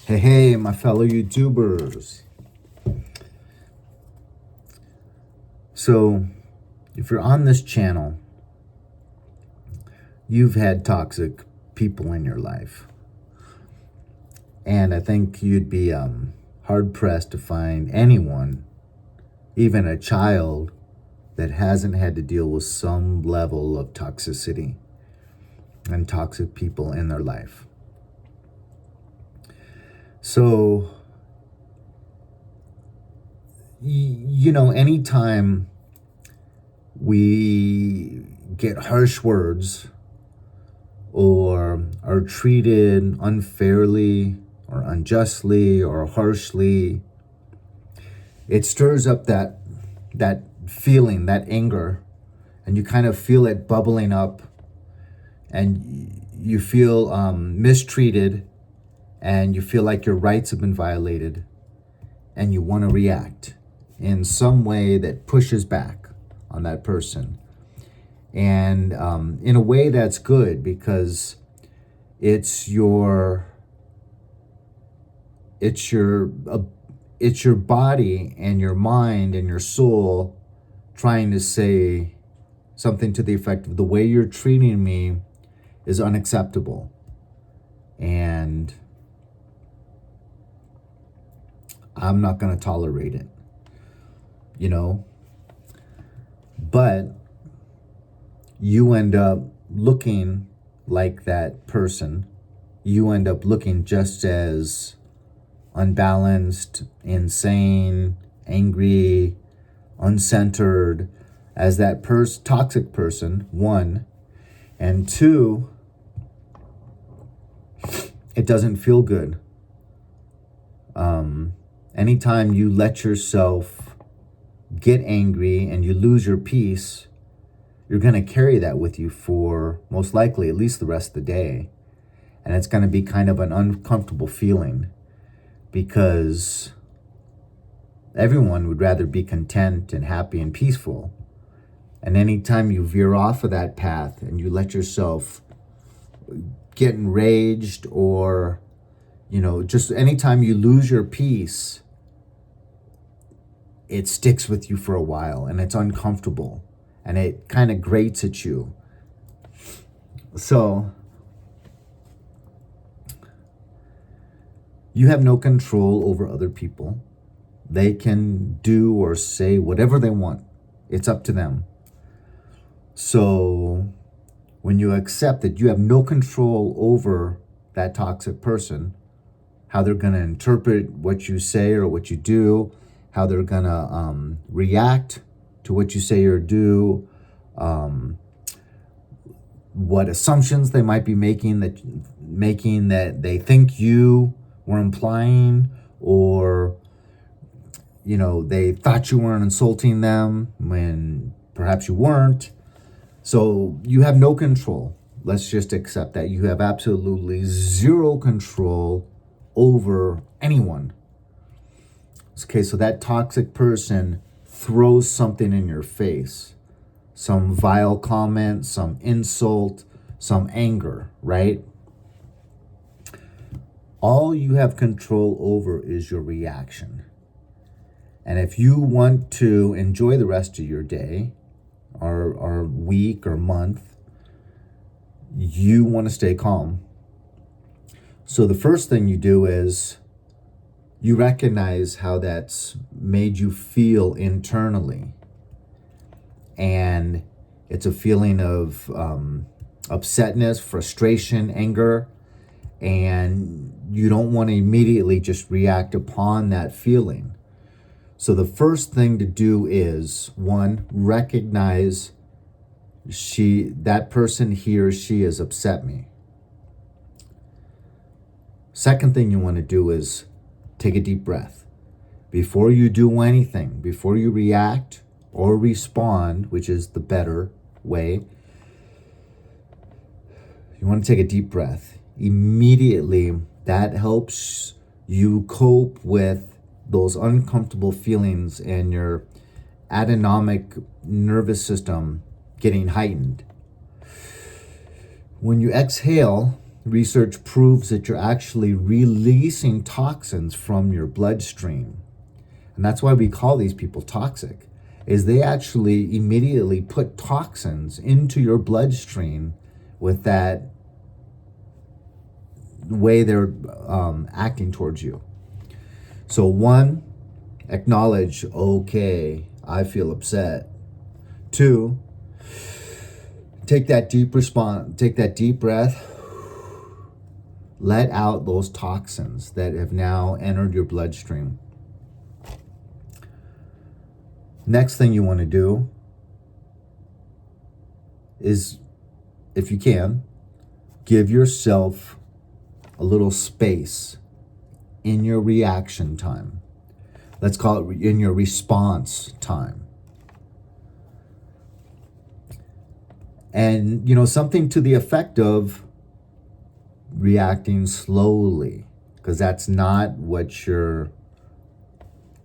Hey, my fellow YouTubers. So, if you're on this channel, you've had toxic people in your life. And I think you'd be hard-pressed to find anyone, even a child, that hasn't had to deal with some level of toxicity and toxic people in their life. So, anytime we get harsh words or are treated unfairly or unjustly or harshly, it stirs up that feeling, that anger, and you kind of feel it bubbling up, and you feel mistreated, and you feel like your rights have been violated, and you want to react in some way that pushes back on that person. And in a way that's good, because it's your body and your mind and your soul trying to say something to the effect of, the way you're treating me is unacceptable, and I'm not going to tolerate it, But you end up looking like that person. You end up looking just as unbalanced, insane, angry, uncentered as that toxic person, one. And two, it doesn't feel good. Anytime you let yourself get angry and you lose your peace, you're going to carry that with you for, most likely, at least the rest of the day. And it's going to be kind of an uncomfortable feeling, because everyone would rather be content and happy and peaceful. And anytime you veer off of that path and you let yourself get enraged, or, just anytime you lose your peace, it sticks with you for a while, and it's uncomfortable, and it kind of grates at you. So you have no control over other people. They can do or say whatever they want. It's up to them. So when you accept that you have no control over that toxic person, how they're going to interpret what you say or what you do, how they're going to react to what you say or do, what assumptions they might be making that they think you were implying, or they thought you weren't insulting them when perhaps you weren't. So you have no control. Let's just accept that you have absolutely zero control over anyone. Okay, so that toxic person throws something in your face, some vile comment, some insult, some anger, right? All you have control over is your reaction. And if you want to enjoy the rest of your day or week or month, you want to stay calm. So the first thing you do is you recognize how that's made you feel internally. And it's a feeling of upsetness, frustration, anger, and you don't want to immediately just react upon that feeling. So the first thing to do is, one, recognize that person, he or she, has upset me. Second thing you want to do is take a deep breath. Before you do anything, before you react or respond, which is the better way, you want to take a deep breath. Immediately, that helps you cope with those uncomfortable feelings and your autonomic nervous system getting heightened. When you exhale, research proves that you're actually releasing toxins from your bloodstream. And that's why we call these people toxic, is they actually immediately put toxins into your bloodstream with that way they're acting towards you. So one, acknowledge, okay, I feel upset. Two, take that deep breath. Let out those toxins that have now entered your bloodstream. Next thing you want to do is, if you can, give yourself a little space in your reaction time. Let's call it in your response time. And, something to the effect of reacting slowly, because that's not what your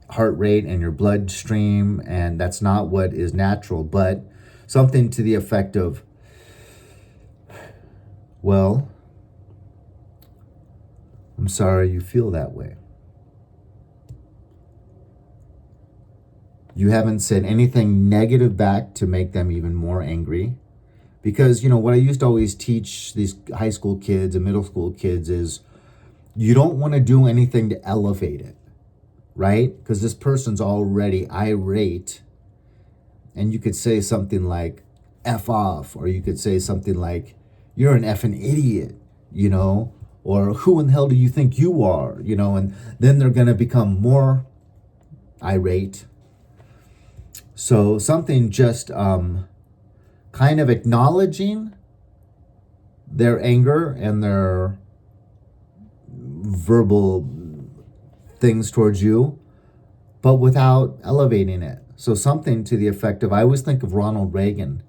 heart rate and your bloodstream, and that's not what is natural, but something to the effect of, well, I'm sorry you feel that way. You haven't said anything negative back to make them even more angry. Because, what I used to always teach these high school kids and middle school kids is you don't want to do anything to elevate it, right? Because this person's already irate. And you could say something like, F off, or you could say something like, you're an effing idiot, or who in the hell do you think you are, and then they're going to become more irate. So something just kind of acknowledging their anger and their verbal things towards you, but without elevating it. So something to the effect of, I always think of Ronald Reagan,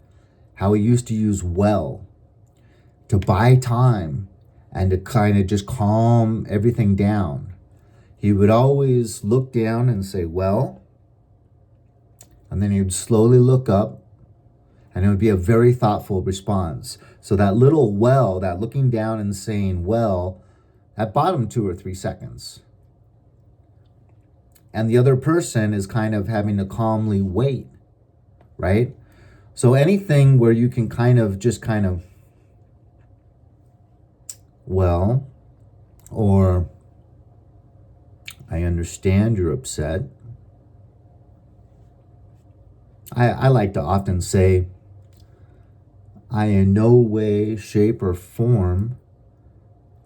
how he used to use well to buy time and to kind of just calm everything down. He would always look down and say, well, and then he would slowly look up, and it would be a very thoughtful response. So that little well, that looking down and saying, well, that bottom 2 or 3 seconds. And the other person is kind of having to calmly wait, right? So anything where you can well, or I understand you're upset. I like to often say, I in no way, shape, or form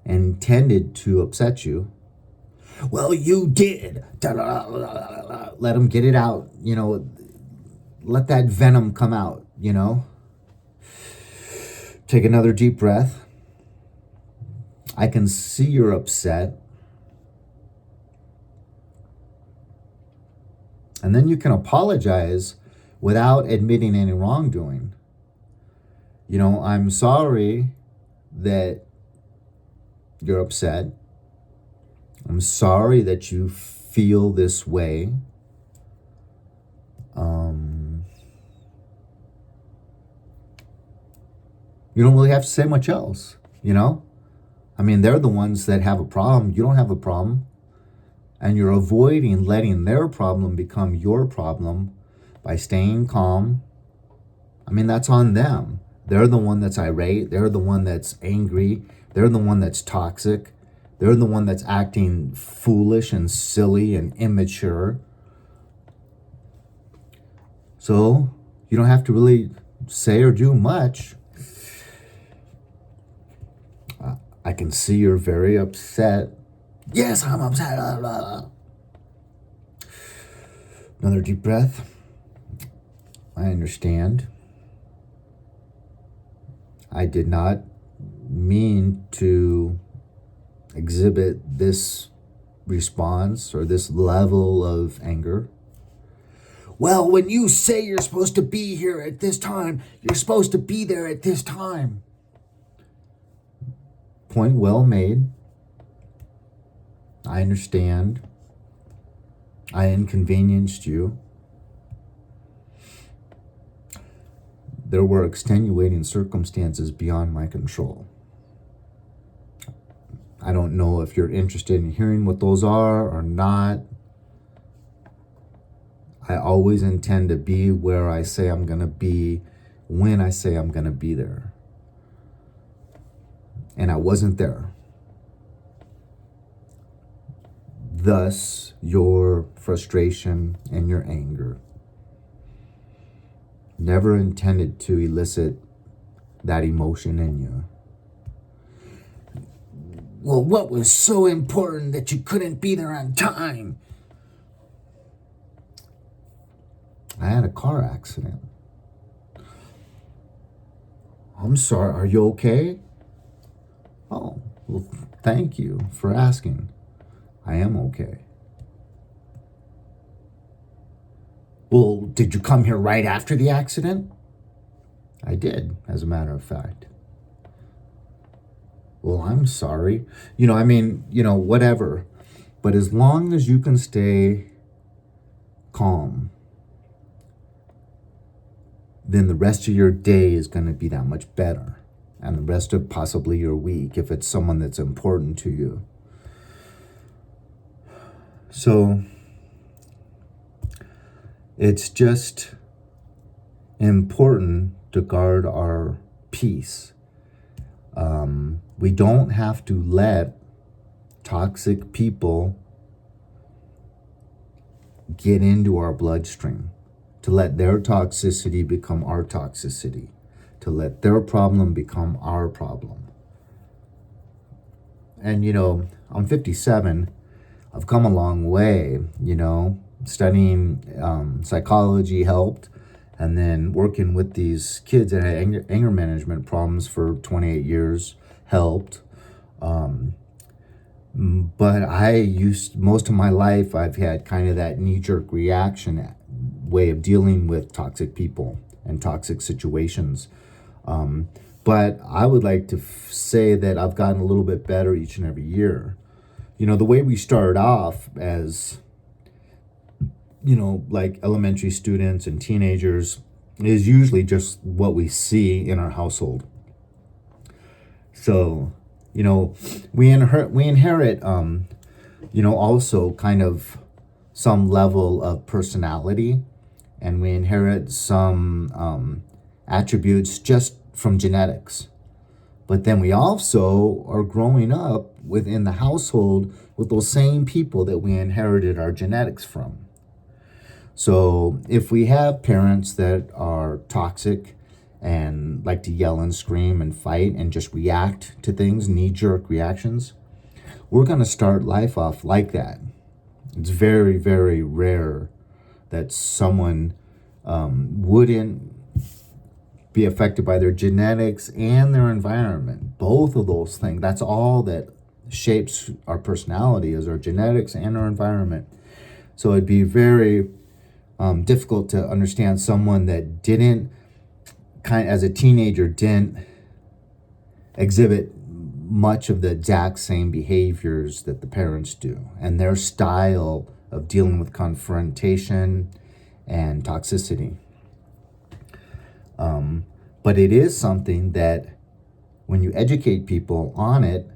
intended to upset you. Well, you did. Let them get it out, let that venom come out, Take another deep breath. I can see you're upset. And then you can apologize without admitting any wrongdoing. I'm sorry that you're upset. I'm sorry that you feel this way. You don't really have to say much else, they're the ones that have a problem. You don't have a problem. And you're avoiding letting their problem become your problem by staying calm. That's on them. They're the one that's irate. They're the one that's angry. They're the one that's toxic. They're the one that's acting foolish and silly and immature. So you don't have to really say or do much. I can see you're very upset. Yes, I'm upset. Another deep breath. I understand. I did not mean to exhibit this response or this level of anger. Well, when you say you're supposed to be here at this time, you're supposed to be there at this time. Point well made. I understand. I inconvenienced you. There were extenuating circumstances beyond my control. I don't know if you're interested in hearing what those are or not. I always intend to be where I say I'm going to be when I say I'm going to be there. And I wasn't there. Thus, your frustration and your anger. Never intended to elicit that emotion in you. Well, what was so important that you couldn't be there on time? I had a car accident. I'm sorry, are you okay? Oh, well, thank you for asking. I am okay. Well, did you come here right after the accident? I did, as a matter of fact. Well, I'm sorry. Whatever. But as long as you can stay calm, then the rest of your day is going to be that much better. And the rest of possibly your week, if it's someone that's important to you. So, it's just important to guard our peace. We don't have to let toxic people get into our bloodstream, to let their toxicity become our toxicity, to let their problem become our problem. And, I'm 57. I've come a long way, studying psychology helped, and then working with these kids that had anger management problems for 28 years helped. But most of my life, I've had kind of that knee-jerk reaction way of dealing with toxic people and toxic situations. But I would like to say that I've gotten a little bit better each and every year. The way we started off as, like elementary students and teenagers is usually just what we see in our household. So, we inherit, also kind of some level of personality, and we inherit some attributes just from genetics. But then we also are growing up within the household with those same people that we inherited our genetics from. So if we have parents that are toxic and like to yell and scream and fight and just react to things, knee-jerk reactions, we're going to start life off like that. It's very, very rare that someone wouldn't be affected by their genetics and their environment. Both of those things. That's all that shapes our personality, is our genetics and our environment. So it'd be very difficult to understand someone that as a teenager, didn't exhibit much of the exact same behaviors that the parents do, and their style of dealing with confrontation and toxicity. But it is something that when you educate people on it,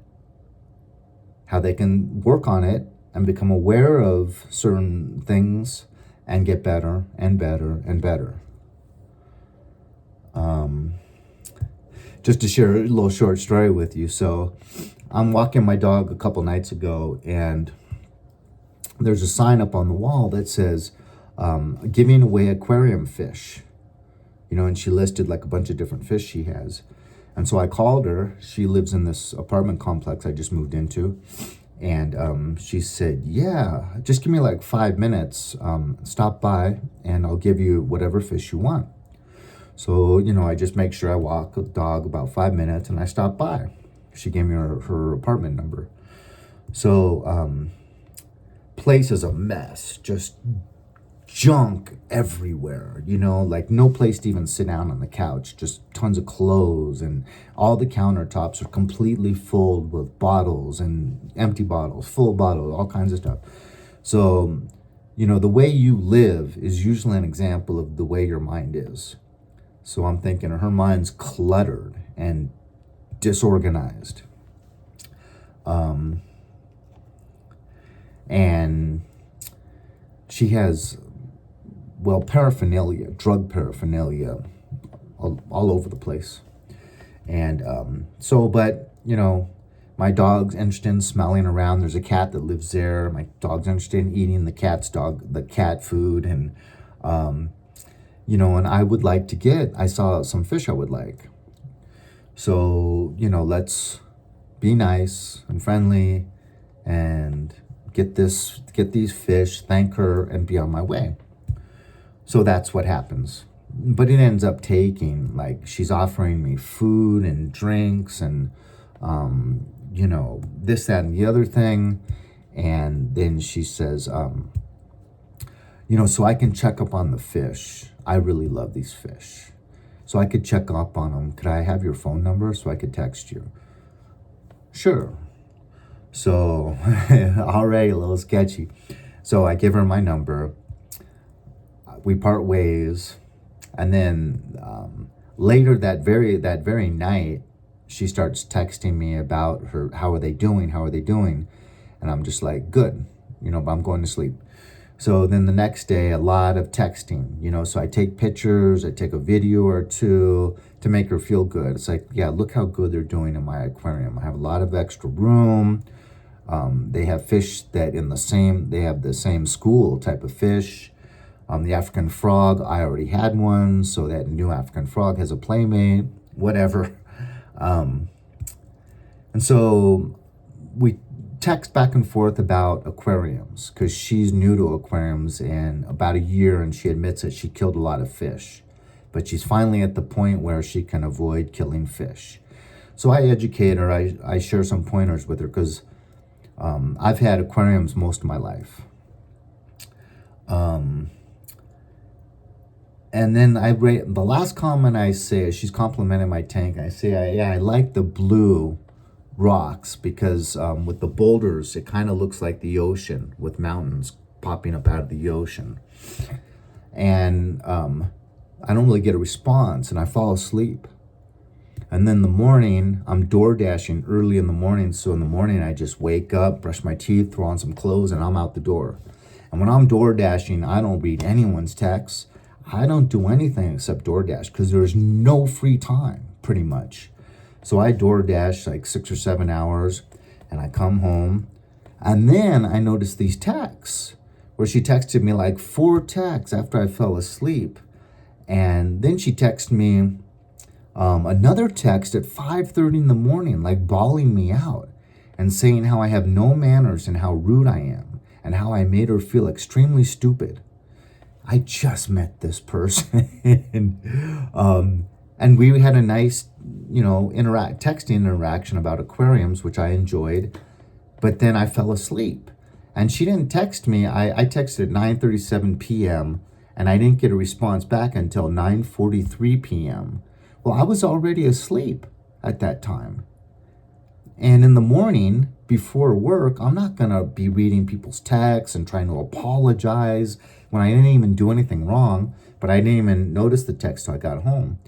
how they can work on it and become aware of certain things and get better and better and better. Just to share a little short story with you. So I'm walking my dog a couple nights ago, and there's a sign up on the wall that says, giving away aquarium fish. And she listed like a bunch of different fish she has. And so I called her. She lives in this apartment complex I just moved into. And she said, yeah, just give me like 5 minutes. Stop by and I'll give you whatever fish you want. So, I just make sure I walk the dog about 5 minutes and I stop by. She gave me her apartment number. So, place is a mess. Just junk everywhere, like no place to even sit down on the couch, just tons of clothes, and all the countertops are completely full with bottles and empty bottles, full bottles, all kinds of stuff. So, the way you live is usually an example of the way your mind is. So I'm thinking her mind's cluttered and disorganized. And she has, well, paraphernalia, drug paraphernalia all over the place. And but, my dog's interested in smelling around. There's a cat that lives there. My dog's interested in eating the cat food. And, and I would like I saw some fish I would like. So, let's be nice and friendly and get these fish, thank her, and be on my way. So that's what happens. But it ends up taking, she's offering me food and drinks and, this, that, and the other thing. And then she says, so I can check up on the fish. I really love these fish. So I could check up on them. Could I have your phone number so I could text you? Sure. So already a little sketchy. So I give her my number. We part ways. And then later that very night, she starts texting me about how are they doing? And I'm just like, good, but I'm going to sleep. So then the next day, a lot of texting, so I take pictures, I take a video or two to make her feel good. It's like, yeah, look how good they're doing in my aquarium. I have a lot of extra room. They have fish that they have the same school type of fish. The African frog, I already had one, so that new African frog has a playmate, whatever. And so we text back and forth about aquariums because she's new to aquariums in about a year, and she admits that she killed a lot of fish. But she's finally at the point where she can avoid killing fish. So I educate her, I share some pointers with her because I've had aquariums most of my life. And then the last comment I say, she's complimenting my tank. I say, I like the blue rocks because with the boulders, it kind of looks like the ocean with mountains popping up out of the ocean. And I don't really get a response, and I fall asleep. And then in the morning, I'm door dashing early in the morning. So in the morning, I just wake up, brush my teeth, throw on some clothes, and I'm out the door. And when I'm door dashing, I don't read anyone's texts. I don't do anything except DoorDash because there's no free time, pretty much. So I DoorDash 6 or 7 hours, and I come home. And then I notice these texts where she texted me 4 texts after I fell asleep. And then she texted me another text at 5:30 in the morning, bawling me out and saying how I have no manners and how rude I am and how I made her feel extremely stupid. I just met this person. And we had a nice, texting interaction about aquariums, which I enjoyed. But then I fell asleep. And she didn't text me. I texted at 9:37 p.m. and I didn't get a response back until 9:43 p.m. Well, I was already asleep at that time. And in the morning, before work, I'm not going to be reading people's texts and trying to apologize when I didn't even do anything wrong, but I didn't even notice the text till I got home.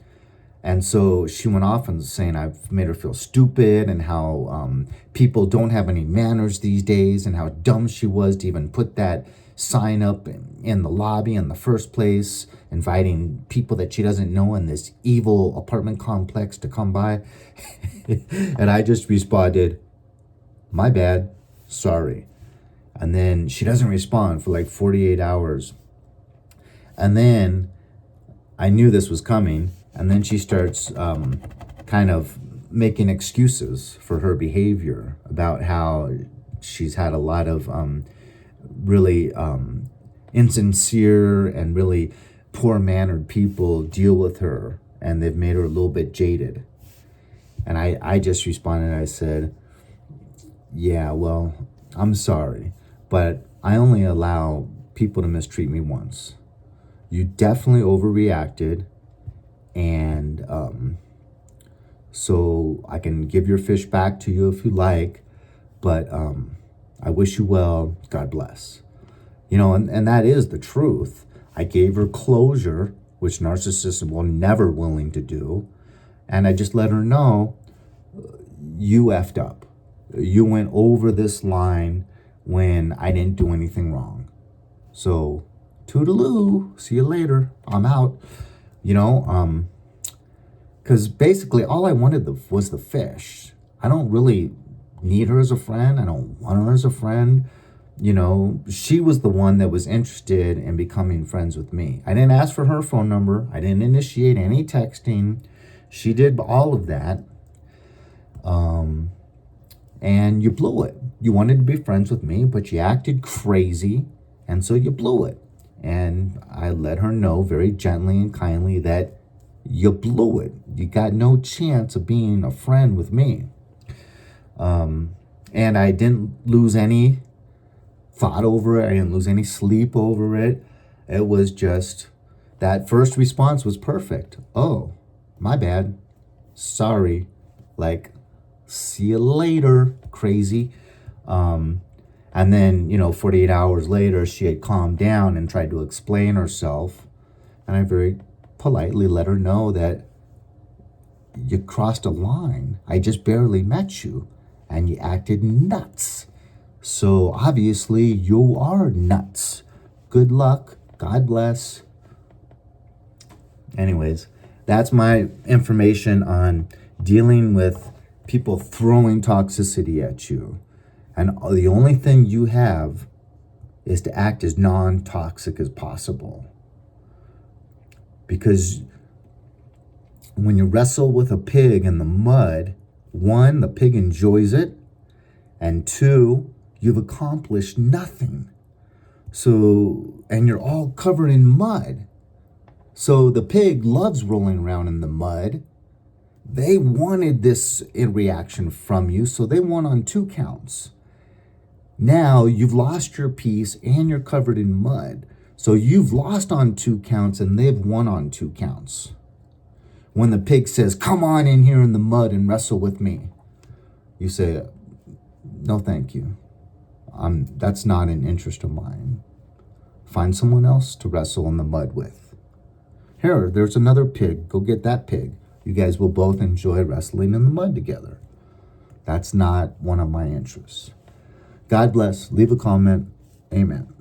And so she went off and saying I've made her feel stupid and how people don't have any manners these days and how dumb she was to even put that sign up in the lobby in the first place, inviting people that she doesn't know in this evil apartment complex to come by. And I just responded, my bad, sorry. And then she doesn't respond for 48 hours. And then I knew this was coming. And then she starts kind of making excuses for her behavior about how she's had a lot of really insincere and really poor-mannered people deal with her, and they've made her a little bit jaded. And I just responded, I said, yeah, well, I'm sorry, but I only allow people to mistreat me once. You definitely overreacted, and so I can give your fish back to you if you like, but I wish you well. God bless. And that is the truth. I gave her closure, which narcissists were never willing to do, and I just let her know, you effed up. you went over this line when I didn't do anything wrong. So, toodaloo, see you later. I'm out. You know, because basically all I wanted was the fish. I don't really need her as a friend. I don't want her as a friend. You know, she was the one that was interested in becoming friends with me. I didn't ask for her phone number. I didn't initiate any texting. She did all of that. And you blew it. You wanted to be friends with me, but you acted crazy, and so you blew it. And I let her know very gently and kindly that you blew it. You got no chance of being a friend with me. And I didn't lose any thought over it. I didn't lose any sleep over it. It was just that first response was perfect. Oh, my bad. Sorry. Like, see you later, crazy. And then, 48 hours later, she had calmed down and tried to explain herself. And I very politely let her know that you crossed a line. I just barely met you, and you acted nuts. So obviously you are nuts. Good luck. God bless. Anyways, that's my information on dealing with people throwing toxicity at you. And the only thing you have is to act as non-toxic as possible. Because when you wrestle with a pig in the mud, one, the pig enjoys it, and two, you've accomplished nothing. So, and you're all covered in mud. So the pig loves rolling around in the mud. They wanted this in reaction from you, so they won on 2 counts. Now you've lost your peace and you're covered in mud. So you've lost on 2 counts and they've won on 2 counts. When the pig says, come on in here in the mud and wrestle with me, you say, no, thank you. That's not an interest of mine. Find someone else to wrestle in the mud with. Here, there's another pig. Go get that pig. You guys will both enjoy wrestling in the mud together. That's not one of my interests. God bless. Leave a comment. Amen.